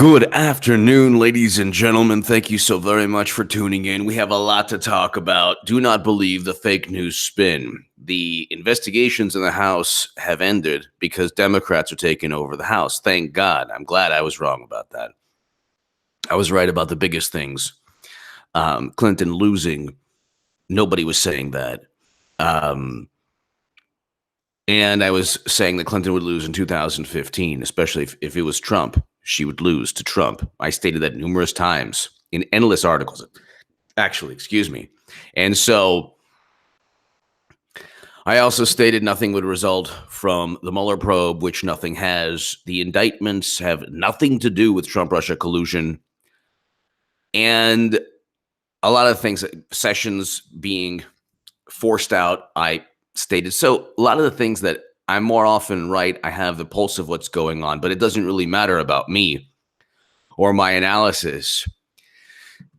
Good afternoon, ladies and gentlemen. Thank you so very much for tuning in. We have a lot to talk about. Do not believe the fake news spin. The investigations in the House have ended because Democrats are taking over the House. Thank God. I'm glad I was wrong about that. I was right about the biggest things. Clinton losing. Nobody was saying that. And I was saying that Clinton would lose in 2015, especially if it was Trump. She would lose to Trump. I stated that numerous times in endless articles, actually, excuse me. And so I also stated nothing would result from the Mueller probe, which nothing has. The indictments have nothing to do with Trump-Russia collusion. And a lot of things, Sessions being forced out, I stated. So a lot of the things that I'm more often right, I have the pulse of what's going on, but it doesn't really matter about me or my analysis.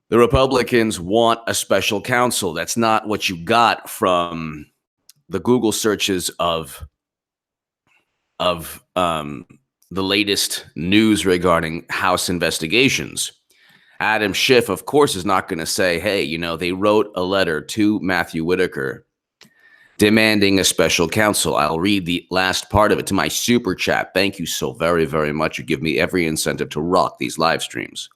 The Republicans want a special counsel. That's not what you got from the Google searches of the latest news regarding House investigations. Adam Schiff, of course, is not going to say, hey, you know, they wrote a letter to Matthew Whitaker demanding a special counsel. I'll read the last part of it to my super chat. Thank you so very, very much. You give me every incentive to rock these live streams.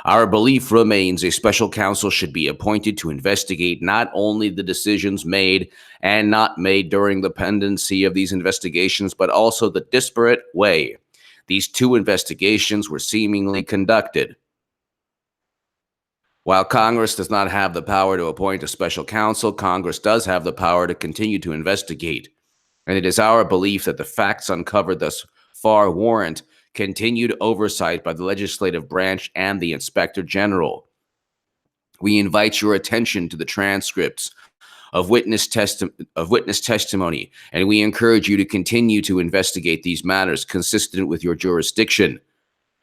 Our belief remains a special counsel should be appointed to investigate not only the decisions made and not made during the pendency of these investigations, but also the disparate way these two investigations were seemingly conducted. While Congress does not have the power to appoint a special counsel, Congress does have the power to continue to investigate. And it is our belief that the facts uncovered thus far warrant continued oversight by the legislative branch and the Inspector General. We invite your attention to the transcripts of witness testimony, and we encourage you to continue to investigate these matters consistent with your jurisdiction,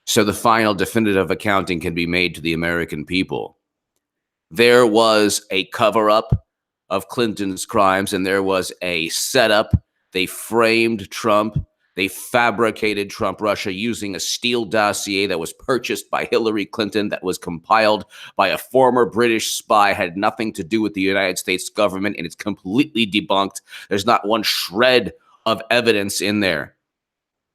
so the final definitive accounting can be made to the American people. There was a cover-up of Clinton's crimes, and there was a setup. They framed Trump. They fabricated Trump-Russia using a Steele dossier that was purchased by Hillary Clinton, that was compiled by a former British spy, had nothing to do with the United States government, and it's completely debunked. There's not one shred of evidence in there.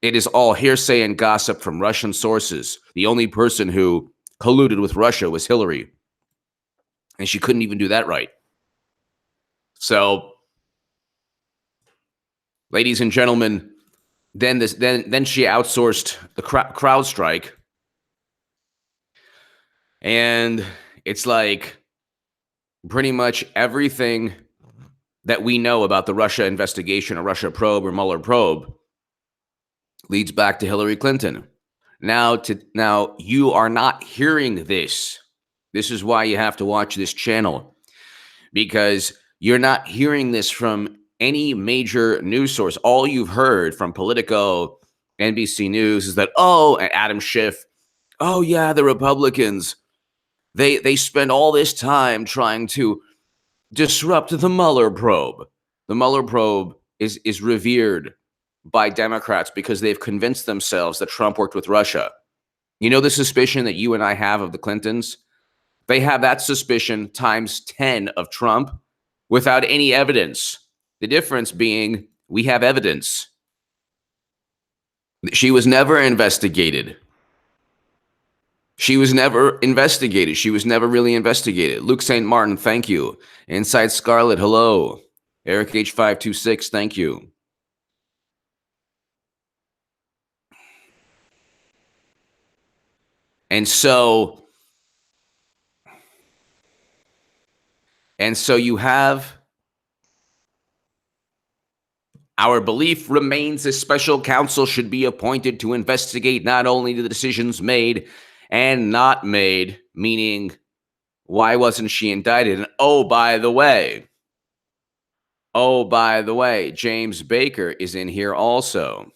It is all hearsay and gossip from Russian sources. The only person who colluded with Russia was Hillary, and she couldn't even do that right. So, ladies and gentlemen, then she outsourced the CrowdStrike, and it's like pretty much everything that we know about the Russia investigation, or Russia probe, or Mueller probe, leads back to Hillary Clinton. Now you are not hearing this. This is why you have to watch this channel, because you're not hearing this from any major news source. All you've heard from Politico, NBC News is that, oh, and Adam Schiff, oh yeah, the Republicans, they spend all this time trying to disrupt the Mueller probe. The Mueller probe is revered by Democrats because they've convinced themselves that Trump worked with Russia. You know the suspicion that you and I have of the Clintons? They have that suspicion times 10 of Trump without any evidence. The difference being we have evidence. She was never investigated. She was never really investigated. Luke St. Martin, thank you. Inside Scarlet, hello. Eric H526, thank you. And so you have, our belief remains a special counsel should be appointed to investigate not only the decisions made and not made, meaning why wasn't she indicted? And oh, by the way, James Baker is in here also.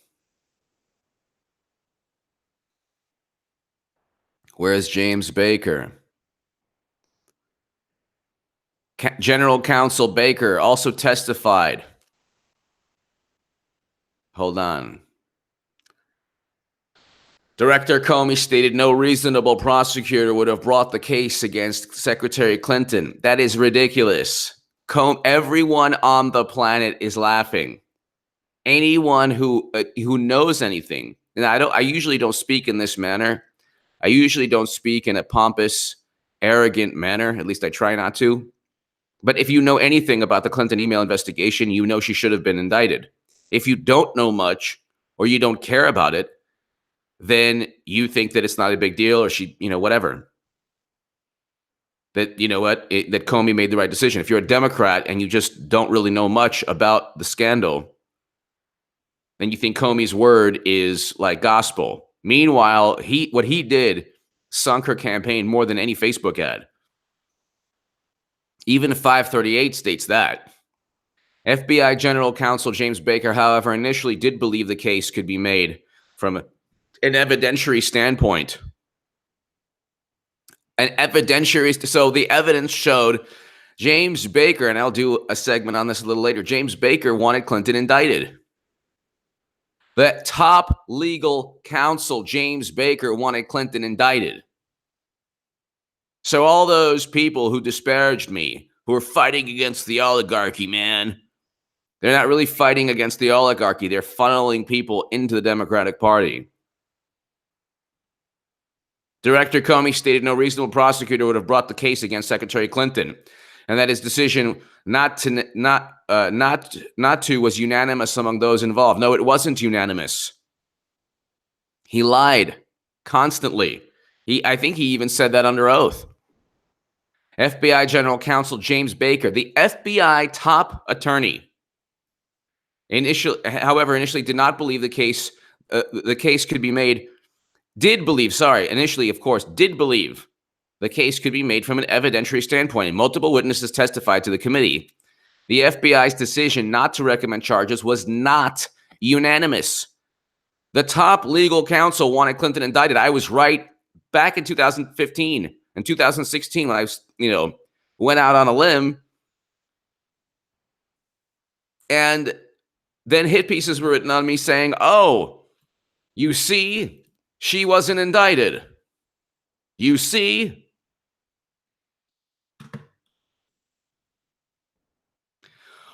Where's James Baker? General Counsel Baker also testified. Hold on. Director Comey stated no reasonable prosecutor would have brought the case against Secretary Clinton. That is ridiculous. Everyone on the planet is laughing. Anyone who knows anything, and I usually don't speak in this manner. I usually don't speak in a pompous, arrogant manner. At least I try not to. But if you know anything about the Clinton email investigation, you know she should have been indicted. If you don't know much or you don't care about it, then you think that it's not a big deal, or she, whatever. That, that Comey made the right decision. If you're a Democrat and you just don't really know much about the scandal, then you think Comey's word is like gospel. Meanwhile, what he did sunk her campaign more than any Facebook ad. Even 538 states that. FBI General Counsel James Baker, however, initially did believe the case could be made from an evidentiary standpoint. So the evidence showed James Baker, and I'll do a segment on this a little later, James Baker wanted Clinton indicted. The top legal counsel, James Baker, wanted Clinton indicted. So all those people who disparaged me, who are fighting against the oligarchy, man, they're not really fighting against the oligarchy. They're funneling people into the Democratic Party. Director Comey stated no reasonable prosecutor would have brought the case against Secretary Clinton, and that his decision not to was unanimous among those involved. No, it wasn't unanimous. He lied constantly. I think he even said that under oath. FBI General Counsel James Baker, the FBI top attorney, initially did not believe the case could be made. Did believe the case could be made from an evidentiary standpoint. And multiple witnesses testified to the committee. The FBI's decision not to recommend charges was not unanimous. The top legal counsel wanted Clinton indicted. I was right back in 2015 and 2016 when I went out on a limb. And then hit pieces were written on me saying, oh, you see, she wasn't indicted. You see?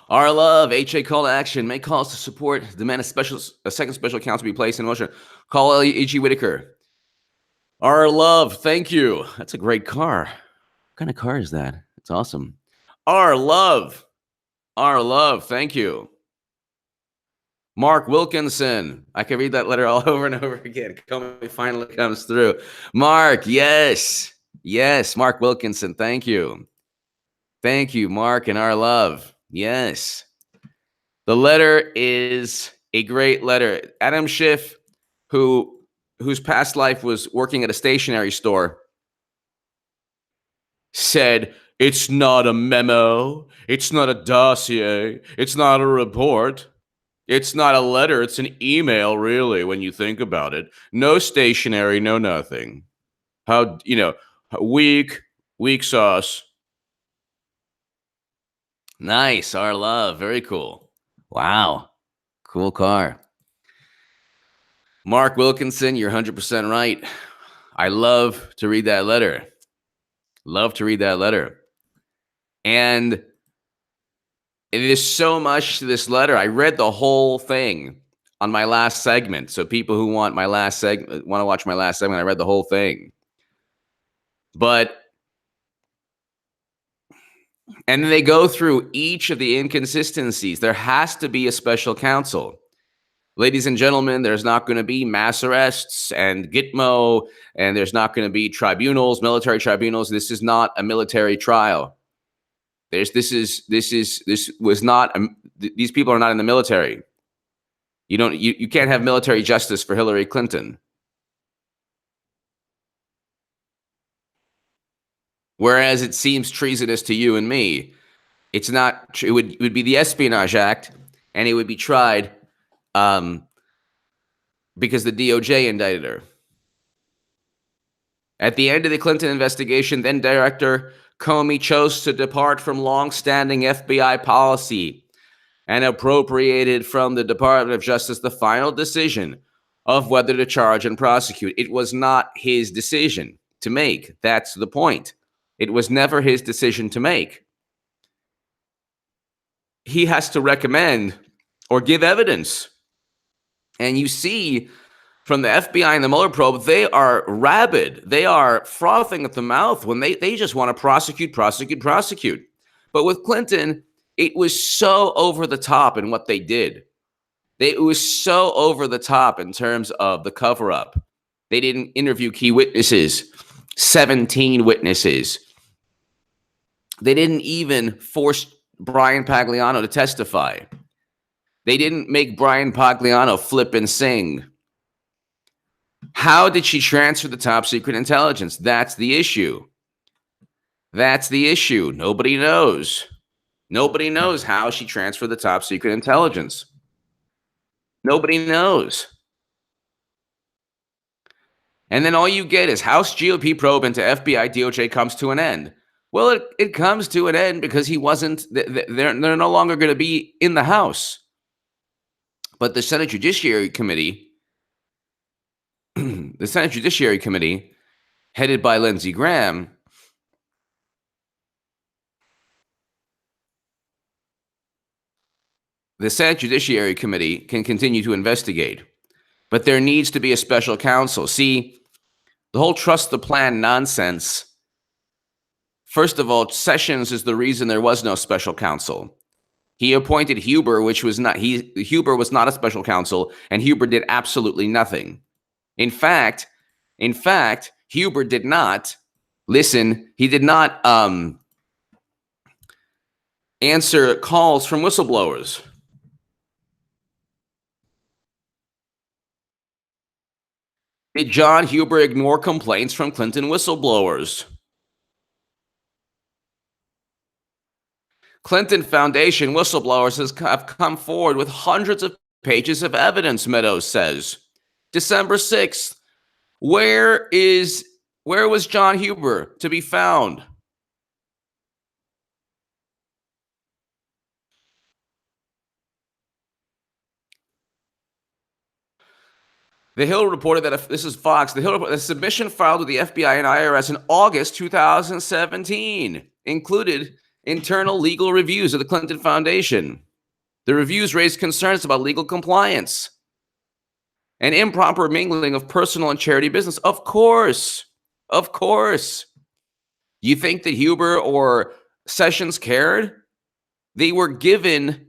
Our love, HA call to action. Make calls to support. Demand a second special counsel be placed in motion. Call E.G. Whitaker. Our love, thank you. That's a great car. What kind of car is that? It's awesome. Our love, thank you. Mark Wilkinson. I can read that letter all over and over again. Comey finally comes through. Mark, yes. Yes, Mark Wilkinson, thank you. Thank you, Mark, and our love. Yes. The letter is a great letter. Adam Schiff, whose past life was working at a stationery store, said, it's not a memo. It's not a dossier. It's not a report. It's not a letter. It's an email, really, when you think about it. No stationery, no nothing. Weak sauce. Nice. Our love. Very cool. Wow. Cool car. Mark Wilkinson, you're 100% right. I love to read that letter. And it is so much to this letter. I read the whole thing on my last segment. So people who want to watch my last segment, I read the whole thing. And then they go through each of the inconsistencies. There has to be a special counsel. Ladies and gentlemen, there's not going to be mass arrests and Gitmo, and there's not going to be tribunals, military tribunals. This is not a military trial. These people are not in the military. You can't have military justice for Hillary Clinton. Whereas it seems treasonous to you and me, it's not. It would be the Espionage Act, and it would be tried because the DOJ indicted her. At the end of the Clinton investigation, then Director Comey chose to depart from long-standing FBI policy and appropriated from the Department of Justice the final decision of whether to charge and prosecute. It was not his decision to make. That's the point. It was never his decision to make. He has to recommend or give evidence. And you see from the FBI and the Mueller probe, they are rabid. They are frothing at the mouth when they just want to prosecute. But with Clinton, it was so over the top in what they did. It was so over the top in terms of the cover-up. They didn't interview key witnesses, 17 witnesses. They didn't even force Brian Pagliano to testify. They didn't make Brian Pagliano flip and sing. How did she transfer the top secret intelligence? That's the issue. Nobody knows. Nobody knows how she transferred the top secret intelligence. Nobody knows. And then all you get is House GOP probe into FBI DOJ comes to an end. Well, it comes to an end because he wasn't, they're no longer going to be in the House. But the Senate Judiciary Committee, headed by Lindsey Graham, the Senate Judiciary Committee can continue to investigate. But there needs to be a special counsel. See, the whole trust the plan nonsense. First of all, Sessions is the reason there was no special counsel. He appointed Huber, which was not, Huber was not a special counsel, and Huber did absolutely nothing. In fact, Huber did not, he did not answer calls from whistleblowers. Did John Huber ignore complaints from Clinton whistleblowers? Clinton Foundation whistleblowers have come forward with hundreds of pages of evidence, Meadows says. December 6th. Where was John Huber to be found? The Hill reported that this is Fox. The Hill reported a submission filed with the FBI and IRS in August 2017 included internal legal reviews of the Clinton Foundation. The reviews raised concerns about legal compliance and improper mingling of personal and charity business. Of course. You think that Huber or Sessions cared? They were given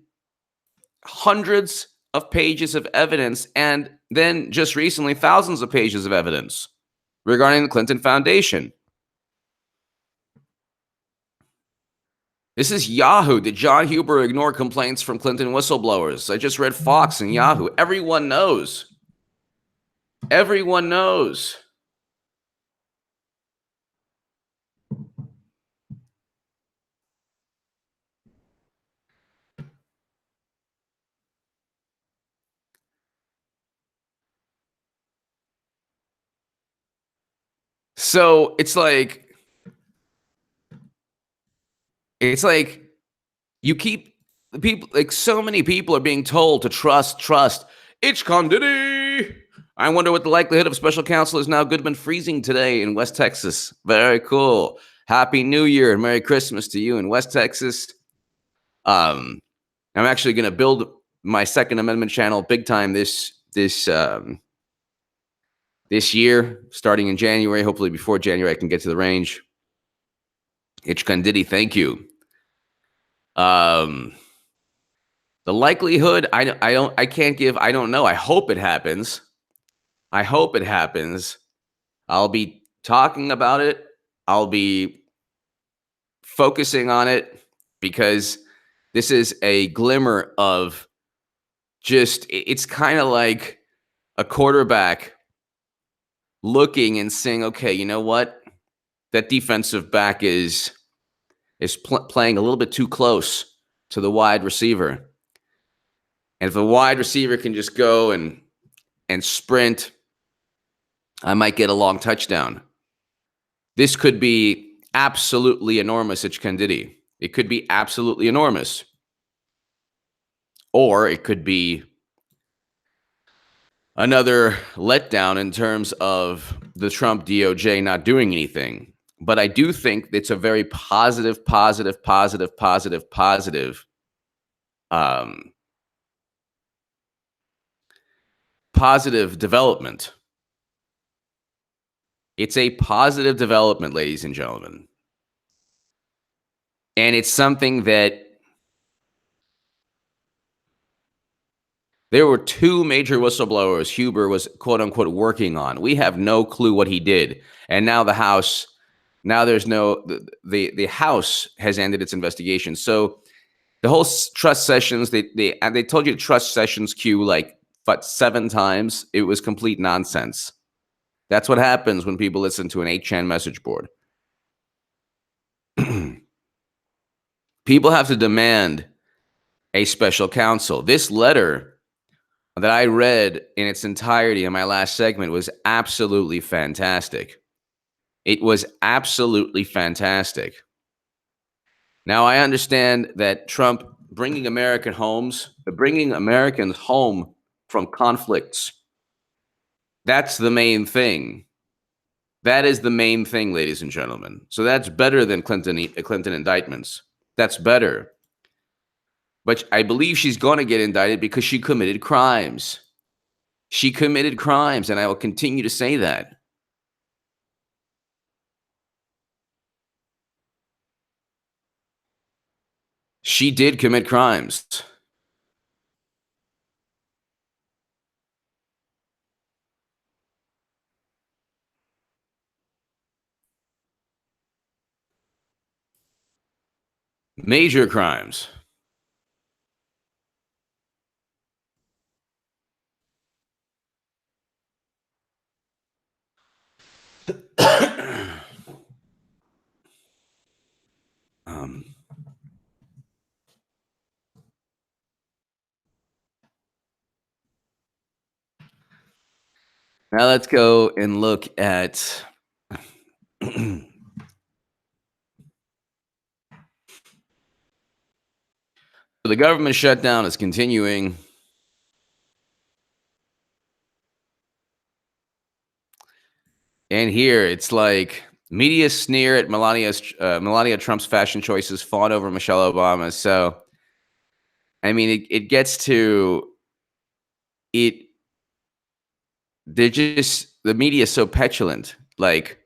hundreds of pages of evidence, and then just recently thousands of pages of evidence regarding the Clinton Foundation. This is Yahoo. Did John Huber ignore complaints from Clinton whistleblowers? I just read Fox and Yahoo. Everyone knows. So it's like you keep the people, like so many people are being told to trust. It's Conditi. I wonder what the likelihood of special counsel is now. Goodman freezing today in West Texas. Very cool. Happy New Year and Merry Christmas to you in West Texas. I'm actually going to build my Second Amendment channel big time this year, starting in January. Hopefully before January, I can get to the range. It's Conditi. Thank you. The likelihood, I don't know. I hope it happens. I'll be talking about it. I'll be focusing on it because this is a glimmer of just, it's kind of like a quarterback looking and saying, okay, you know what? That defensive back is playing a little bit too close to the wide receiver. And if the wide receiver can just go and sprint, I might get a long touchdown. This could be absolutely enormous, it's Conditi. It could be absolutely enormous. Or it could be another letdown in terms of the Trump DOJ not doing anything. But I do think it's a very positive um, positive development. It's a positive development, ladies and gentlemen. And it's something that there were two major whistleblowers Huber was, quote unquote, working on. We have no clue what he did. And now the House, now there's no, the House has ended its investigation. So the whole trust Sessions, they told you to trust Sessions Q like 7 times. It was complete nonsense. That's what happens when people listen to an 8chan message board. People have to demand a special counsel. This letter that I read in its entirety in my last segment was absolutely fantastic. It was absolutely fantastic. Now, I understand that Trump bringing Americans home from conflicts, that's the main thing. That is the main thing, ladies and gentlemen. So that's better than Clinton indictments. That's better. But I believe she's going to get indicted because she committed crimes. She committed crimes, and I will continue to say that. She did commit crimes. Major crimes. Now let's go and look at the government shutdown is continuing. And here it's like media sneer at Melania Trump's fashion choices, fawn over Michelle Obama. So, I mean, it gets to it. The media is so petulant. Like,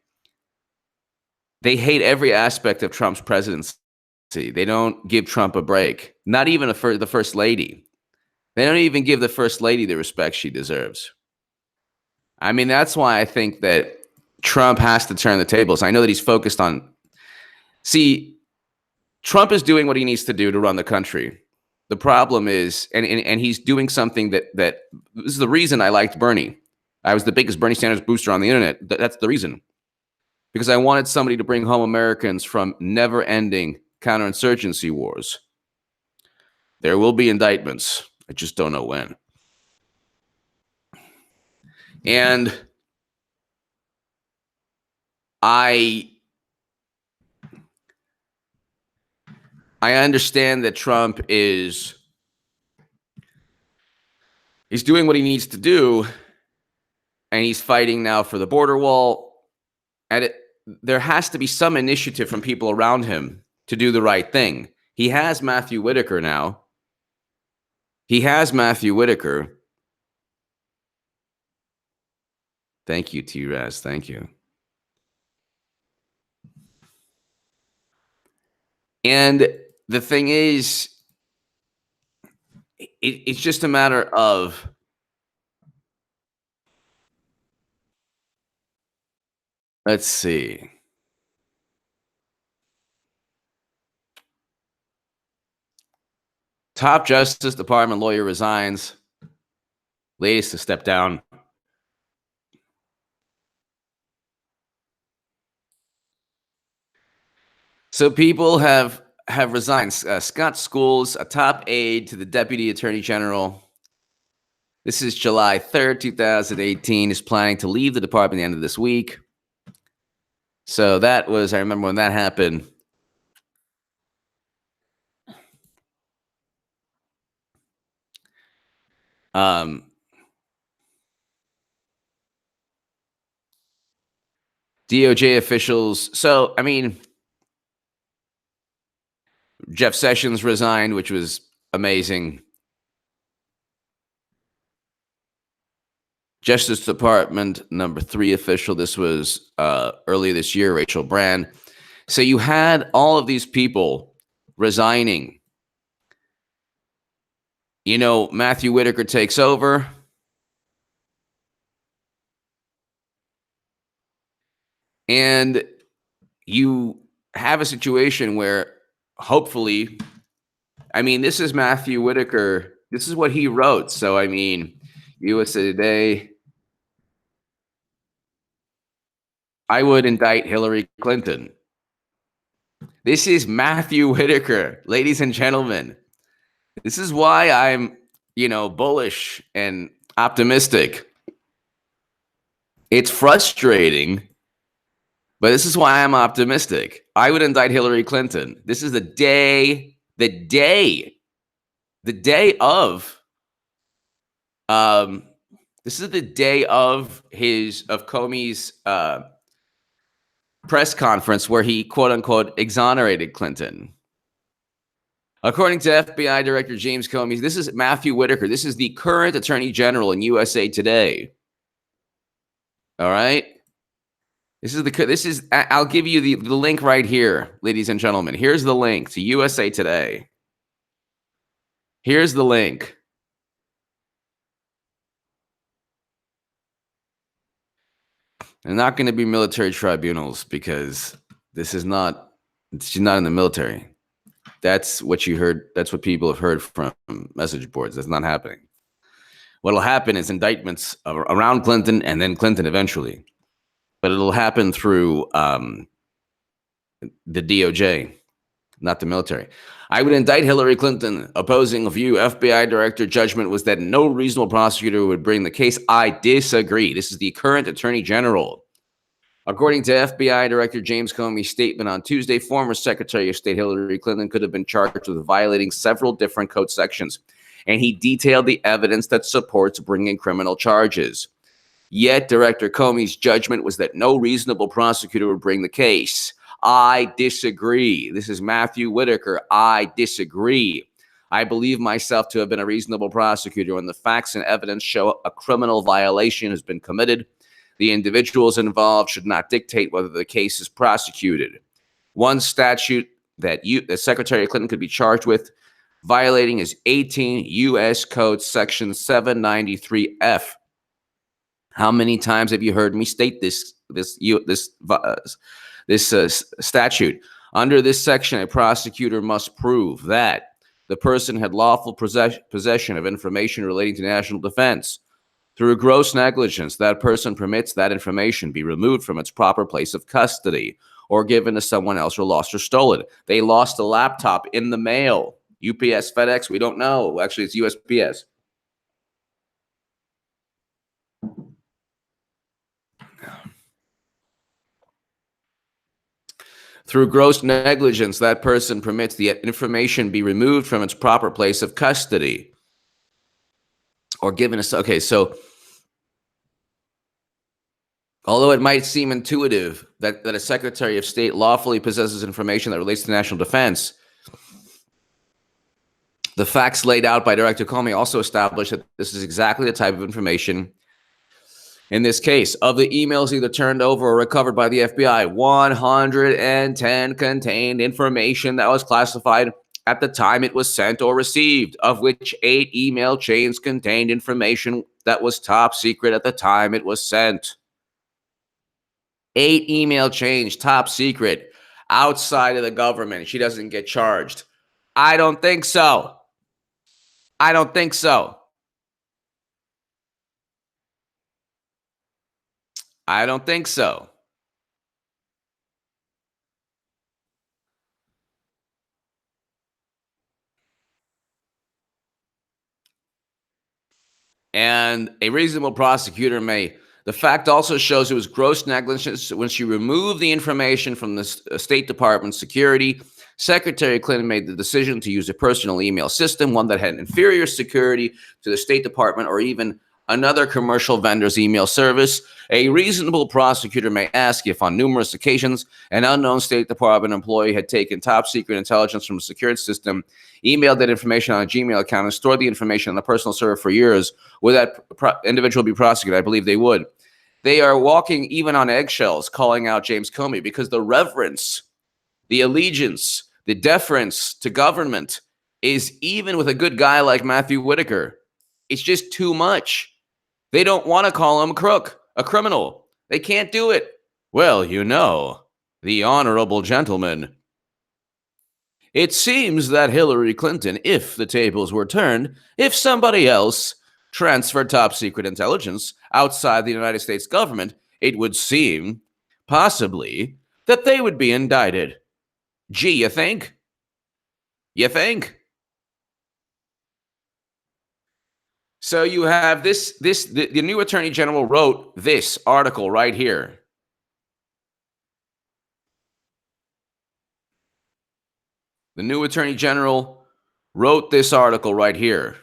they hate every aspect of Trump's presidency. They don't give Trump a break. Not even the first lady. They don't even give the first lady the respect she deserves. I mean, that's why I think that Trump has to turn the tables. I know that he's focused on. See, Trump is doing what he needs to do to run the country. The problem is, and he's doing something that this is the reason I liked Bernie. I was the biggest Bernie Sanders booster on the internet. That's the reason. Because I wanted somebody to bring home Americans from never-ending counterinsurgency wars. There will be indictments. I just don't know when. And I understand that Trump is he's doing what he needs to do, and he's fighting now for the border wall. And there has to be some initiative from people around him to do the right thing. He has Matthew Whitaker now. He has Matthew Whitaker. Thank you, T-Raz. Thank you. And the thing is, it's just a matter of let's see. Top Justice Department lawyer resigns. Latest to step down. So people have resigned. Scott Schools, a top aide to the Deputy Attorney General. This is July 3rd, 2018, is planning to leave the department at the end of this week. So that was, I remember when that happened. DOJ officials. So, I mean, Jeff Sessions resigned, which was amazing. Justice Department number 3 official. This was earlier this year, Rachel Brand. So you had all of these people resigning. You know, Matthew Whitaker takes over. And you have a situation where hopefully, I mean, this is Matthew Whitaker. This is what he wrote. So, I mean, USA Today. I would indict Hillary Clinton. This is Matthew Whitaker, ladies and gentlemen. This is why I'm, bullish and optimistic. It's frustrating, but this is why I'm optimistic. I would indict Hillary Clinton. This is the day of, this is the day of Comey's press conference where he, quote unquote, exonerated Clinton. According to FBI Director James Comey, this is Matthew Whitaker. This is the current Attorney General in USA Today. All right. I'll give you the link right here, ladies and gentlemen. Here's the link to USA Today. Here's the link. They're not going to be military tribunals because she's not in the military. That's what you heard. That's what people have heard from message boards. That's not happening. What'll happen is indictments around Clinton and then Clinton eventually. But it'll happen through the DOJ, not the military. I would indict Hillary Clinton. Opposing view, FBI director judgment was that no reasonable prosecutor would bring the case. I disagree. This is the current Attorney General. According to FBI Director James Comey's statement on Tuesday, former Secretary of State Hillary Clinton could have been charged with violating several different code sections, and he detailed the evidence that supports bringing criminal charges. Yet, Director Comey's judgment was that no reasonable prosecutor would bring the case. I disagree. This is Matthew Whitaker. I disagree. I believe myself to have been a reasonable prosecutor when the facts and evidence show a criminal violation has been committed. The individuals involved should not dictate whether the case is prosecuted. One statute that Secretary Clinton could be charged with violating is 18 U.S. Code Section 793F. How many times have you heard me state this statute? Under this section, a prosecutor must prove that the person had lawful possession of information relating to national defense. Through gross negligence, that person permits that information be removed from its proper place of custody or given to someone else or lost or stolen. They lost a laptop in the mail. UPS, FedEx, we don't know. Actually, it's USPS. Through gross negligence, that person permits the information be removed from its proper place of custody or given us. Okay, so although it might seem intuitive that a Secretary of State lawfully possesses information that relates to national defense, the facts laid out by Director Comey also establish that this is exactly the type of information. In this case, of the emails either turned over or recovered by the FBI, 110 contained information that was classified at the time it was sent or received, of which 8 email chains contained information that was top secret at the time it was sent. 8 email chains, top secret, outside of the government. She doesn't get charged. I don't think so. I don't think so. I don't think so. And a reasonable prosecutor may. The fact also shows it was gross negligence when she removed the information from the State Department security. Secretary Clinton made the decision to use a personal email system, one that had inferior security to the State Department or even another commercial vendor's email service, a reasonable prosecutor may ask if on numerous occasions an unknown State Department employee had taken top secret intelligence from a secured system, emailed that information on a Gmail account, and stored the information on a personal server for years. Would that individual be prosecuted? I believe they would. They are walking even on eggshells calling out James Comey because the reverence, the allegiance, the deference to government is, even with a good guy like Matthew Whitaker, it's just too much. They don't want to call him a criminal. They can't do it. Well, the honorable gentleman. It seems that Hillary Clinton, if the tables were turned, if somebody else transferred top secret intelligence outside the United States government, it would seem, possibly, that they would be indicted. Gee, you think? You think? So you have the new Attorney General wrote this article right here. The new Attorney General wrote this article right here.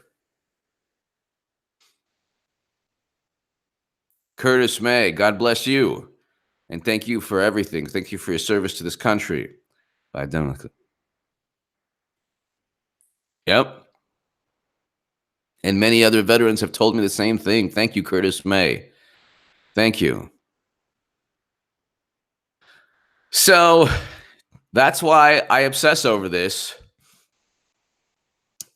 Curtis May, God bless you. And thank you for everything. Thank you for your service to this country. Yep. And many other veterans have told me the same thing. Thank you, Curtis May. Thank you. So that's why I obsess over this.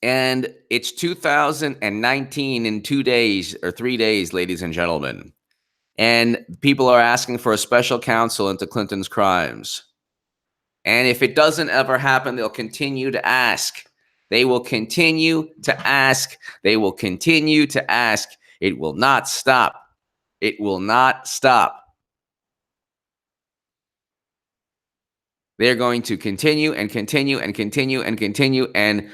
And it's 2019 in 2 days or 3 days, ladies and gentlemen. And people are asking for a special counsel into Clinton's crimes. And if it doesn't ever happen, they'll continue to ask. They will continue to ask. They will continue to ask. It will not stop. It will not stop. They're going to continue and continue and continue and continue. And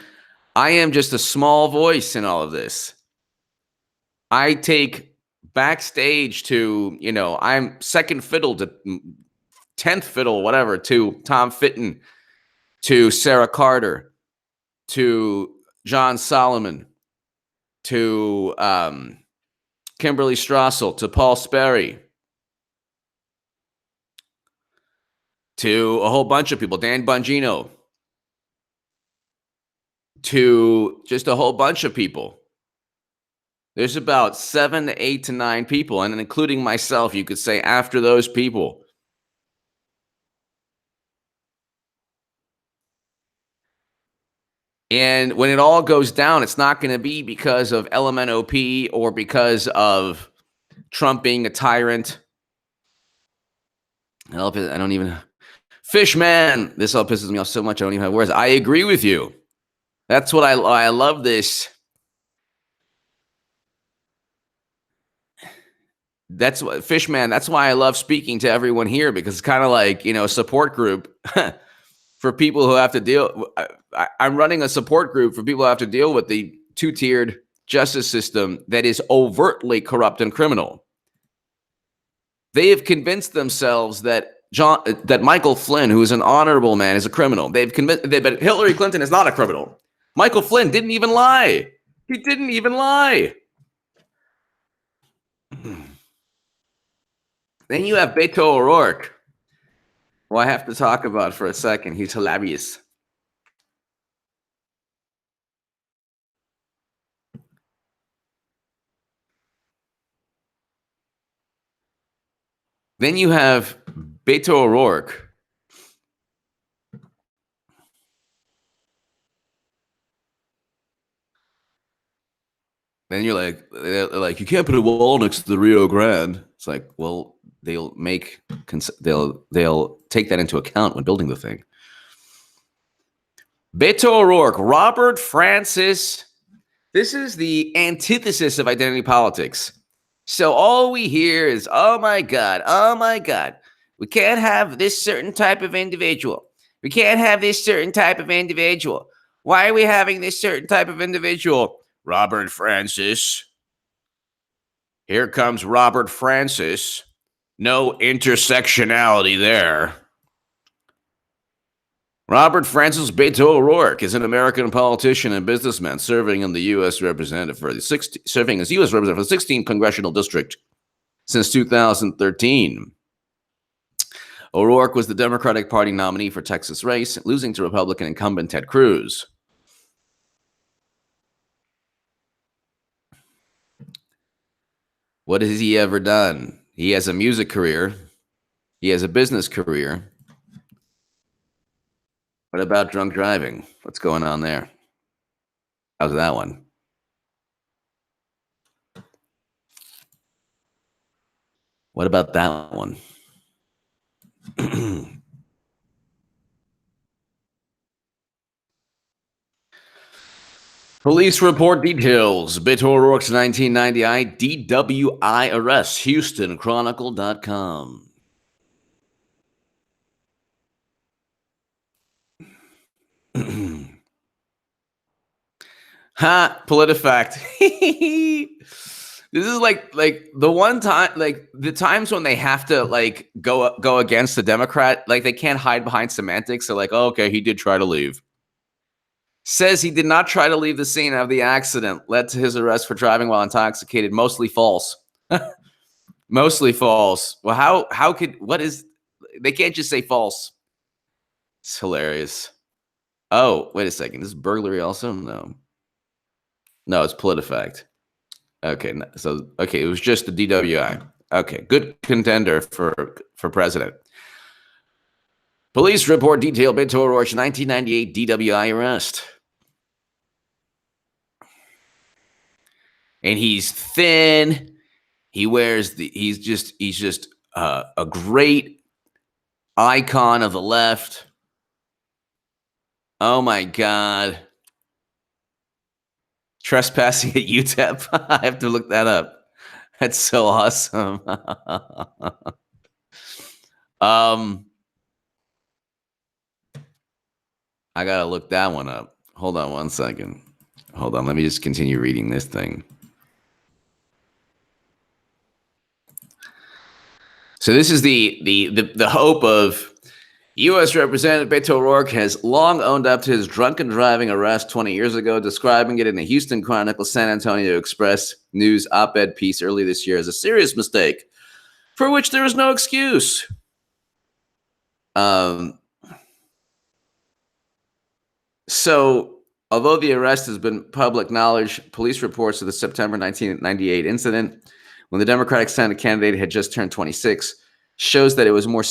I am just a small voice in all of this. I take backstage to, I'm second fiddle to 10th fiddle, whatever, to Tom Fitton, to Sarah Carter, to John Solomon, to Kimberly Strassel, to Paul Sperry, to a whole bunch of people, Dan Bongino, to just a whole bunch of people. There's about 7 to 8 to 9 people, and including myself, you could say, after those people. And when it all goes down, it's not going to be because of LMNOP or because of Trump being a tyrant. I don't even... Fishman! This all pisses me off so much I don't even have words. I agree with you. That's what I love this. That's what Fishman. That's why I love speaking to everyone here, because it's kind of like, a support group for people who have to deal. I'm running a support group for people who have to deal with the two-tiered justice system that is overtly corrupt and criminal. They have convinced themselves that Michael Flynn, who is an honorable man, is a criminal. But Hillary Clinton is not a criminal. Michael Flynn didn't even lie. He didn't even lie. Then you have Beto ORourke, who I have to talk about for a second. He's hilarious. Then you have Beto ORourke. Then you're like, you can't put a wall next to the Rio Grande. It's like, well, they'll take that into account when building the thing. Beto ORourke, Robert Francis. This is the antithesis of identity politics. So all we hear is, oh my God, we can't have this certain type of individual. We can't have this certain type of individual. Why are we having this certain type of individual? Robert Francis. Here comes Robert Francis. No intersectionality there. Robert Francis Beto ORourke is an American politician and businessman serving in the U.S. representative for the 16th congressional district since 2013. ORourke was the Democratic Party nominee for Texas race, losing to Republican incumbent Ted Cruz. What has he ever done? He has a music career. He has a business career. What about drunk driving? What's going on there? How's that one? What about that one? Police report details. Beto ORourke's 1990 DWI arrest. HoustonChronicle.com. Ha! PolitiFact. This is like the one time, like the times when they have to like go against the Democrat, like they can't hide behind semantics. So like, oh, okay, he did try to leave. Says he did not try to leave the scene of the accident. Led to his arrest for driving while intoxicated. Mostly false. Mostly false. Well, how could, what is, they can't just say false. It's hilarious. Oh, wait a second. This is burglary also? No. No, it's PolitiFact. Okay, so, okay, it was just the DWI. Okay, good contender for president. Police report detail Beto ORourke's 1998 DWI arrest. And he's thin. He wears he's just a great icon of the left. Oh my God. Trespassing at UTEP. I have to look that up. That's so awesome. I gotta look that one up. Hold on one second. Hold on. Let me just continue reading this thing. So this is the hope of U.S. Representative Beto ORourke has long owned up to his drunken driving arrest 20 years ago, describing it in the Houston Chronicle San Antonio Express News op-ed piece early this year as a serious mistake for which there is no excuse. So, although the arrest has been public knowledge, police reports of the September 1998 incident, when the Democratic Senate candidate had just turned 26, shows that it was a more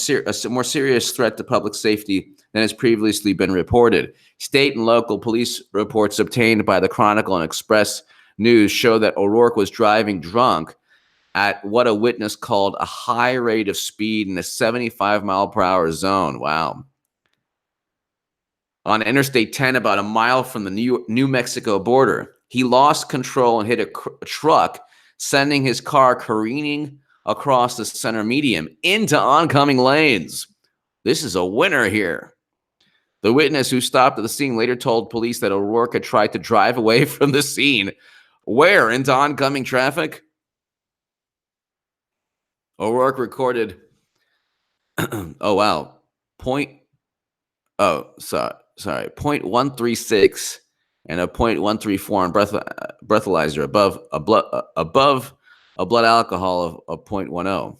serious threat to public safety than has previously been reported. State and local police reports obtained by the Chronicle and Express News show that ORourke was driving drunk at what a witness called a high rate of speed in a 75-mile-per-hour zone. Wow. On Interstate 10, about a mile from the New Mexico border, he lost control and hit a truck, sending his car careening across the center median into oncoming lanes. This is a winner here. The witness who stopped at the scene later told police that ORourke had tried to drive away from the scene. Where? Into oncoming traffic? ORourke recorded, oh, wow, 0.136 and a 0.134 on breathalyzer above a blood alcohol of 0.10,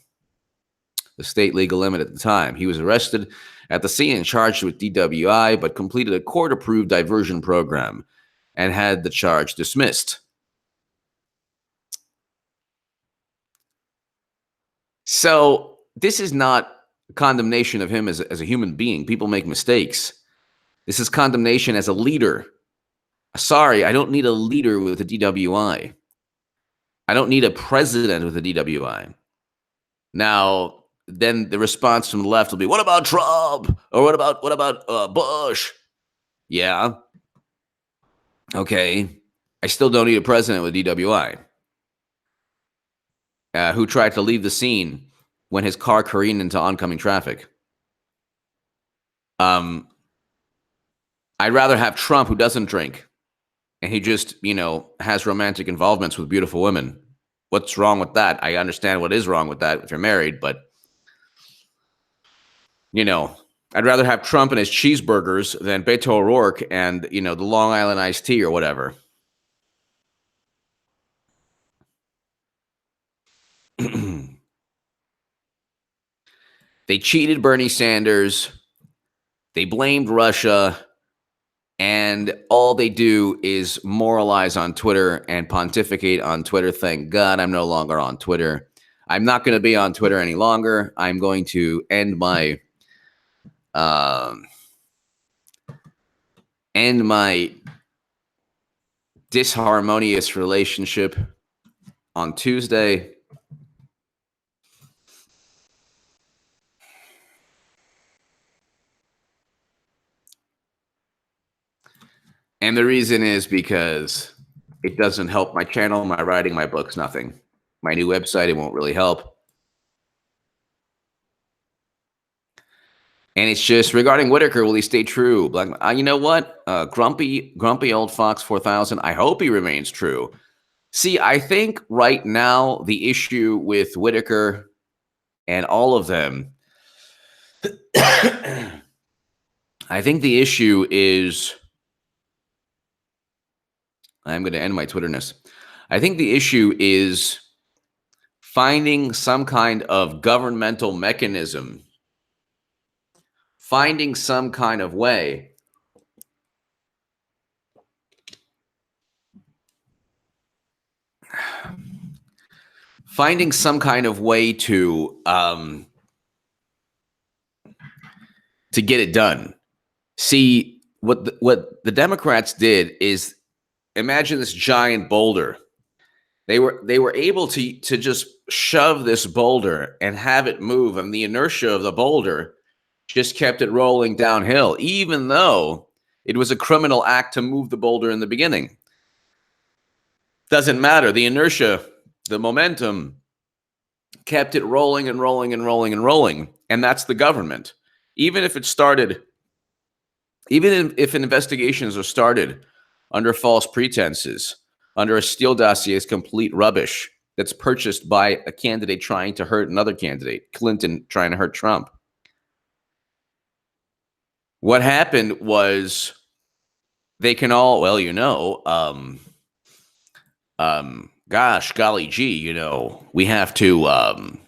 the state legal limit at the time. He was arrested at the scene and charged with DWI, but completed a court-approved diversion program and had the charge dismissed. So this is not condemnation of him as a human being. People make mistakes. This is condemnation as a leader. Sorry, I don't need a leader with a DWI. I don't need a president with a DWI. Now, then the response from the left will be, what about Trump? Or what about Bush? Yeah. Okay. I still don't need a president with DWI. Who tried to leave the scene when his car careened into oncoming traffic. I'd rather have Trump, who doesn't drink, and he just, has romantic involvements with beautiful women. What's wrong with that? I understand what is wrong with that if you're married, but, I'd rather have Trump and his cheeseburgers than Beto O'Rourke and, the Long Island iced tea or whatever. They cheated Bernie Sanders. They blamed Russia. And all they do is moralize on Twitter and pontificate on Twitter. Thank God I'm no longer on Twitter. I'm not going to be on Twitter any longer. I'm going to end my disharmonious relationship on Tuesday. And the reason is because it doesn't help my channel, my writing, my books, nothing. My new website, it won't really help. And it's just regarding Whitaker, will he stay true? You know what? Grumpy old Fox 4000, I hope he remains true. See, I think right now the issue with Whitaker and all of them, I think the issue is, I'm going to end my Twitterness. I think the issue is finding some kind of governmental mechanism, finding some kind of way to get it done. See, what the Democrats did is, imagine this giant boulder. They were able to just shove this boulder and have it move, and the inertia of the boulder just kept it rolling downhill, even though it was a criminal act to move the boulder in the beginning. Doesn't matter. The inertia, the momentum kept it rolling and rolling and rolling and rolling. And that's the government. Even if investigations are started under false pretenses, under a Steele dossier is complete rubbish that's purchased by a candidate trying to hurt another candidate, Clinton trying to hurt Trump. What happened was they can all, gosh, golly gee, we have to,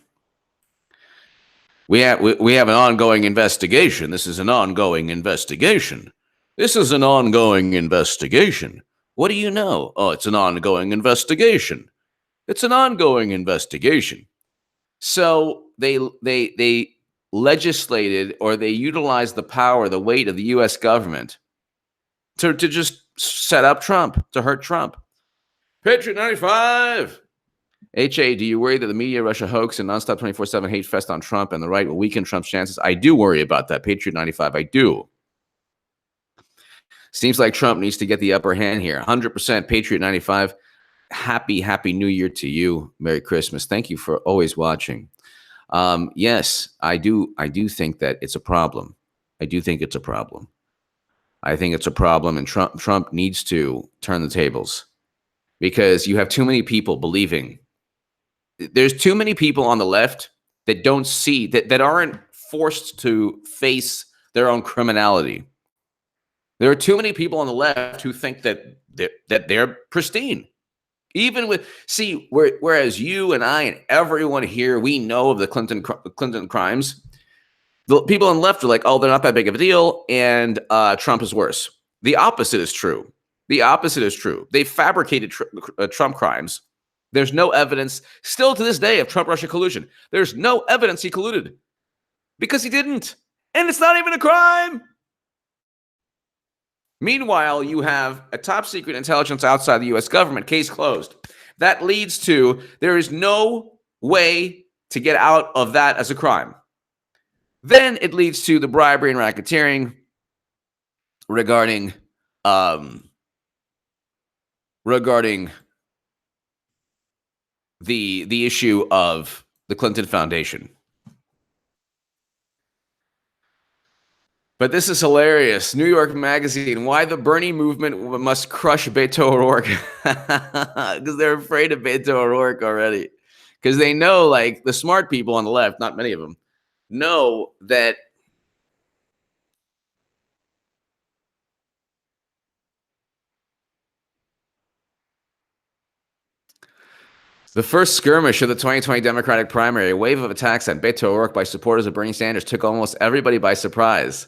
we have an ongoing investigation. This is an ongoing investigation. This is an ongoing investigation. What do you know? Oh, it's an ongoing investigation. It's an ongoing investigation. So they legislated, or they utilized the power, the weight of the U.S. government to just set up Trump, to hurt Trump. Patriot 95. HA, do you worry that the media, Russia hoax, and nonstop 24/7 hate fest on Trump and the right will weaken Trump's chances? I do worry about that, Patriot 95. I do. Seems like Trump needs to get the upper hand here. 100% Patriot 95. Happy New Year to you. Merry Christmas. Thank you for always watching. Yes, I do think that it's a problem. I do think it's a problem. I think it's a problem, and Trump needs to turn the tables, because you have too many people believing. There's too many people on the left that don't see, that aren't forced to face their own criminality. There are too many people on the left who think that they're pristine. Even with, whereas you and I and everyone here, we know of the Clinton crimes. The people on the left are like, oh, they're not that big of a deal, and Trump is worse. The opposite is true. The opposite is true. They fabricated Trump crimes. There's no evidence, still to this day, of Trump-Russia collusion. There's no evidence he colluded, because he didn't. And it's not even a crime. Meanwhile, you have a top secret intelligence outside the U.S. government, case closed. That leads to, there is no way to get out of that as a crime. Then it leads to the bribery and racketeering regarding the issue of the Clinton Foundation. But this is hilarious. New York Magazine, why the Bernie movement must crush Beto O'Rourke. Because they're afraid of Beto O'Rourke already. Because they know, like, the smart people on the left, not many of them, know that The first skirmish of the 2020 Democratic primary, a wave of attacks on Beto O'Rourke by supporters of Bernie Sanders, took almost everybody by surprise.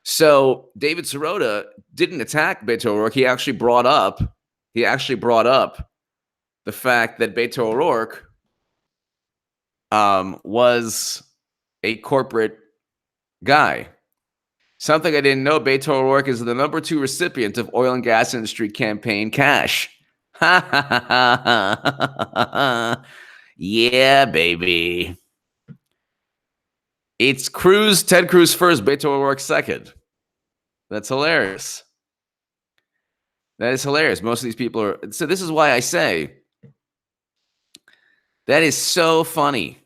So David Sirota didn't attack Beto O'Rourke. He actually brought up the fact that Beto O'Rourke was a corporate guy. Something I didn't know, Beto O'Rourke is the number 2 recipient of oil and gas industry campaign cash. Yeah, baby. It's Ted Cruz first, Beto O'Rourke second. That's hilarious. That is hilarious. Most of these people are. So this is why I say that is so funny.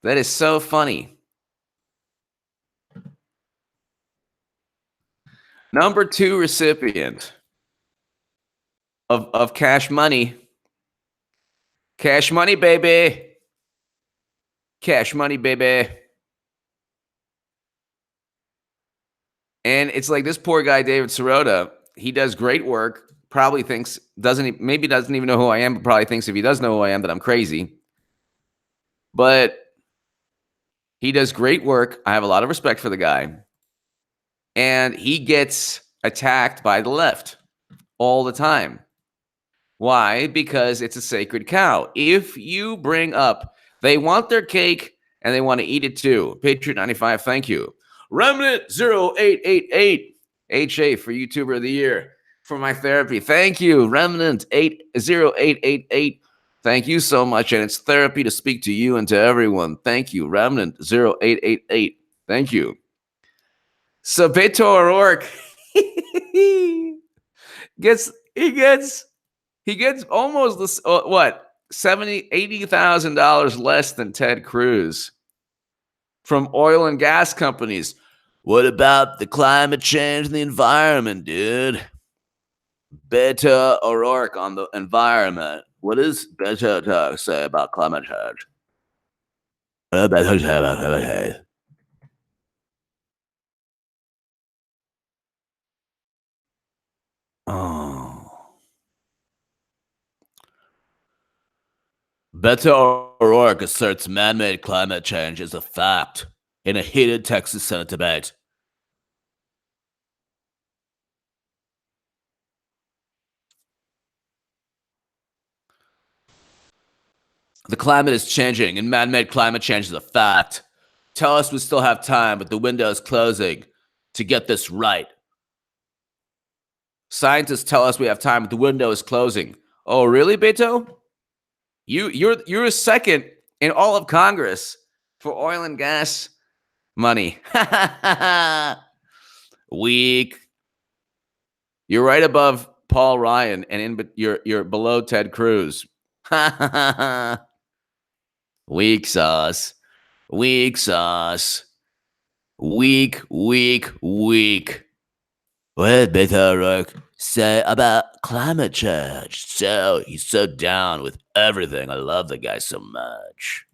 That is so funny. Number 2 recipient of cash money. Cash money, baby. Cash money, baby. And it's like this poor guy, David Sirota, he does great work, probably thinks, maybe doesn't even know who I am, but probably thinks if he does know who I am, that I'm crazy. But he does great work. I have a lot of respect for the guy. And he gets attacked by the left all the time. Why? Because it's a sacred cow. If you bring up, they want their cake and they want to eat it too. Patriot 95, thank you. Remnant 0888 HA for YouTuber of the Year for my therapy. Thank you, Remnant 80888. Thank you so much. And it's therapy to speak to you and to everyone. Thank you, Remnant 0888. Thank you. So Beto O'Rourke he gets almost this $80,000 less than Ted Cruz from oil and gas companies. What about the climate change and the environment, dude? Beto O'Rourke on the environment. What does Beto say about climate change? Oh. Beto O'Rourke asserts man-made climate change is a fact in a heated Texas Senate debate. The climate is changing, and man-made climate change is a fact. Tell us we still have time, but the window is closing to get this right. Scientists tell us we have time, but the window is closing. Oh, really, Beto? You're second in all of Congress for oil and gas money. Weak. You're right above Paul Ryan, and you're below Ted Cruz. Weak sauce. Weak sauce. Weak, weak, weak. What did Beto O'Rourke say about climate change? So he's so down with everything. I love the guy so much.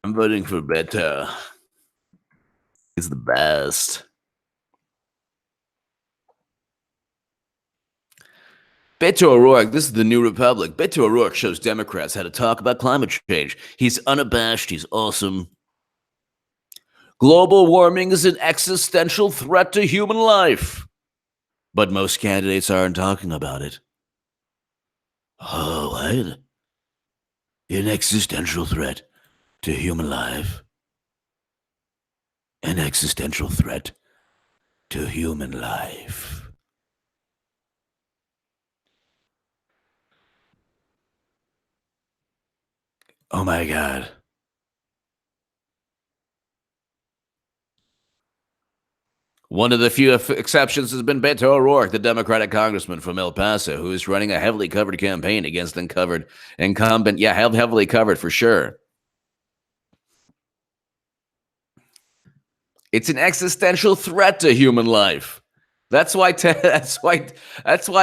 I'm voting for Beto. He's the best. Beto O'Rourke, this is the New Republic. Beto O'Rourke shows Democrats how to talk about climate change. He's unabashed. He's awesome. Global warming is an existential threat to human life. But most candidates aren't talking about it. Oh, what? An existential threat to human life. An existential threat to human life. Oh my God. One of the few exceptions has been Beto O'Rourke, the Democratic congressman from El Paso, who is running a heavily covered campaign against incumbent. Yeah, heavily covered for sure. It's an existential threat to human life. That's why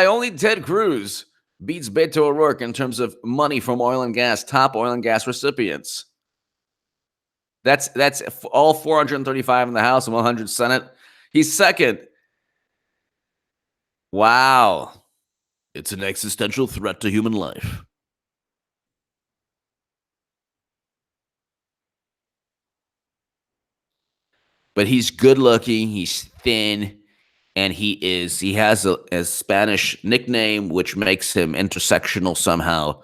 only Ted Cruz beats Beto O'Rourke in terms of money from oil and gas, top oil and gas recipients. That's all 435 in the House and 100 Senate. He's second. Wow. It's an existential threat to human life. But he's good looking, he's thin, and he has a Spanish nickname which makes him intersectional somehow.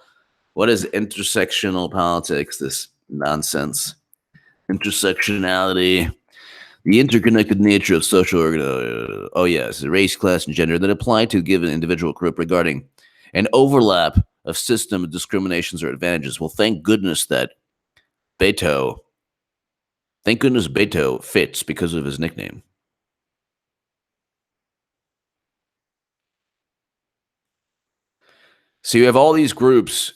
What is intersectional politics? This nonsense. Intersectionality. The interconnected nature of social oh yes, race, class, and gender that apply to a given individual group regarding an overlap of system discriminations or advantages. Well, thank goodness Beto fits because of his nickname. So you have all these groups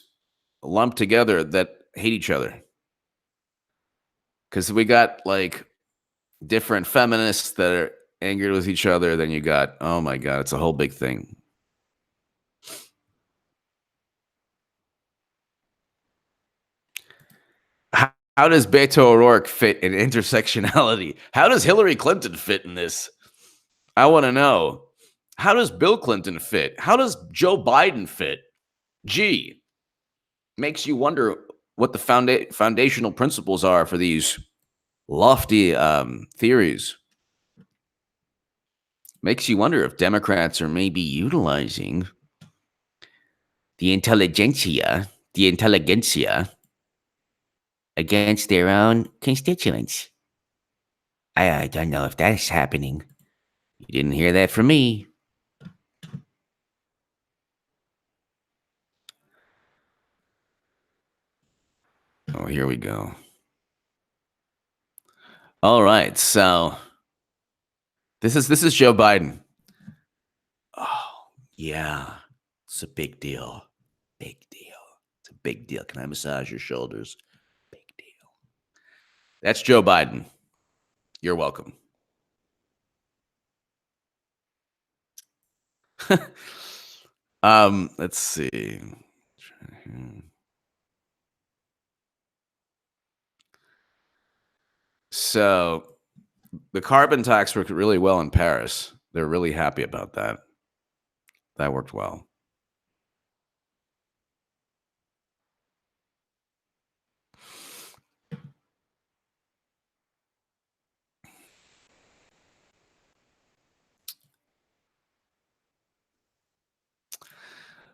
lumped together that hate each other. Because we got like different feminists that are angered with each other. Then you got, oh my God, it's a whole big thing. How does Beto O'Rourke fit in intersectionality? How does Hillary Clinton fit in this? I want to know. How does Bill Clinton fit? How does Joe Biden fit? Gee, makes you wonder what the foundational principles are for these lofty theories. Makes you wonder if Democrats are maybe utilizing the intelligentsia against their own constituents. I don't know if that's happening. You didn't hear that from me. Oh, here we go. All right, so this is Joe Biden. Oh, yeah. It's a big deal. Big deal. It's a big deal. Can I massage your shoulders? Big deal. That's Joe Biden. You're welcome. Let's see. So the carbon tax worked really well in Paris. They're really happy about that. That worked well.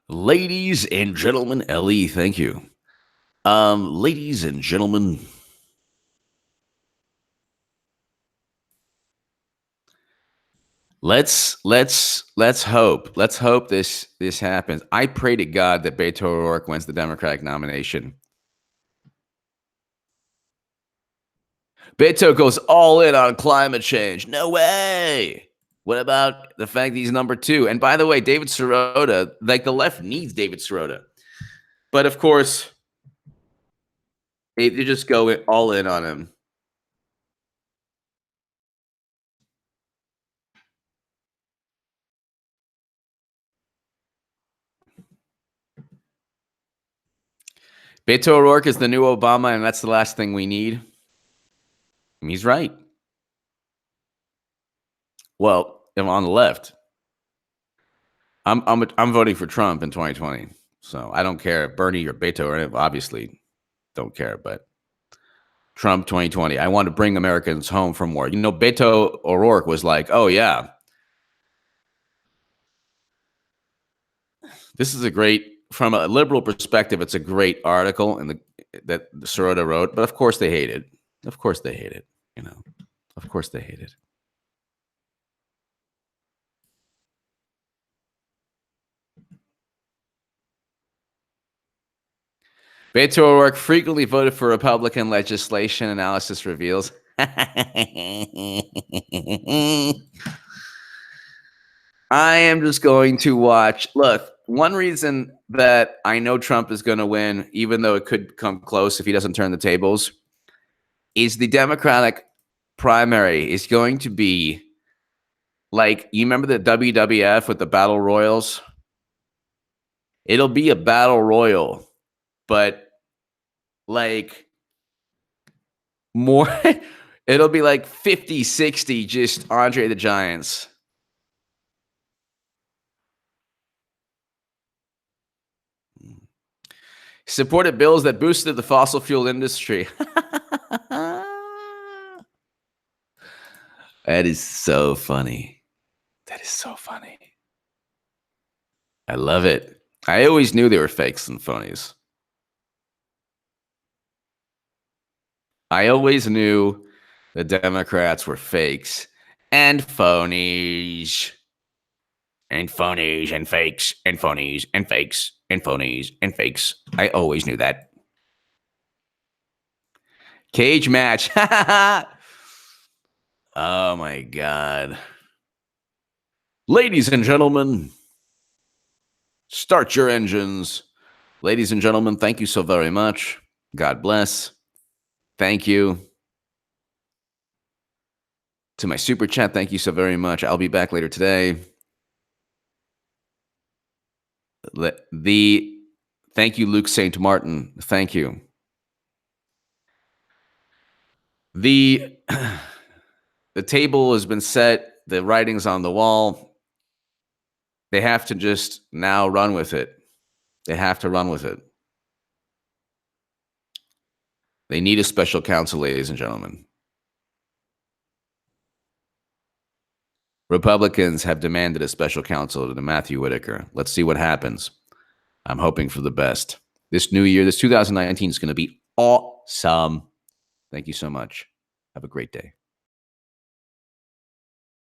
Ladies and gentlemen, Ellie, thank you. Ladies and gentlemen, let's hope this happens. I pray to God that Beto O'Rourke wins the Democratic nomination. Beto goes all in on climate change. No way. What about the fact that he's number 2? And by the way, David Sirota, like the left needs David Sirota. But of course, they just go all in on him. Beto O'Rourke is the new Obama, and that's the last thing we need. And he's right. Well, on the left, I'm voting for Trump in 2020, so I don't care if Bernie or Beto or obviously don't care, but Trump 2020. I want to bring Americans home from war. You know, Beto O'Rourke was like, "Oh yeah, this is a great." From a liberal perspective, it's a great article that Sirota wrote, but of course they hate it. Of course they hate it. You know, of course they hate it. Beto O'Rourke frequently voted for Republican legislation, analysis reveals. I am just going to watch. Look, one reason that I know Trump is going to win, even though it could come close if he doesn't turn the tables, is the Democratic primary is going to be like, you remember the WWF with the battle royals? It'll be a battle royal, but like more, it'll be like 50-60, just Andre the Giants. Supported bills that boosted the fossil fuel industry. That is so funny. That is so funny. I love it. I always knew they were fakes and phonies. I always knew the Democrats were fakes and phonies. And phonies and fakes and phonies and fakes and phonies and fakes. I always knew that. Cage match. Oh my God. Ladies and gentlemen, start your engines. Ladies and gentlemen, thank you so very much. God bless. Thank you. To my super chat, thank you so very much. I'll be back later today. Thank you, Luke St. Martin. Thank you. The table has been set. The writing's on the wall. They have to just now run with it. They have to run with it. They need a special counsel, ladies and gentlemen. Republicans have demanded a special counsel to Matthew Whitaker. Let's see what happens. I'm hoping for the best. This new year, this 2019 is going to be awesome. Thank you so much. Have a great day.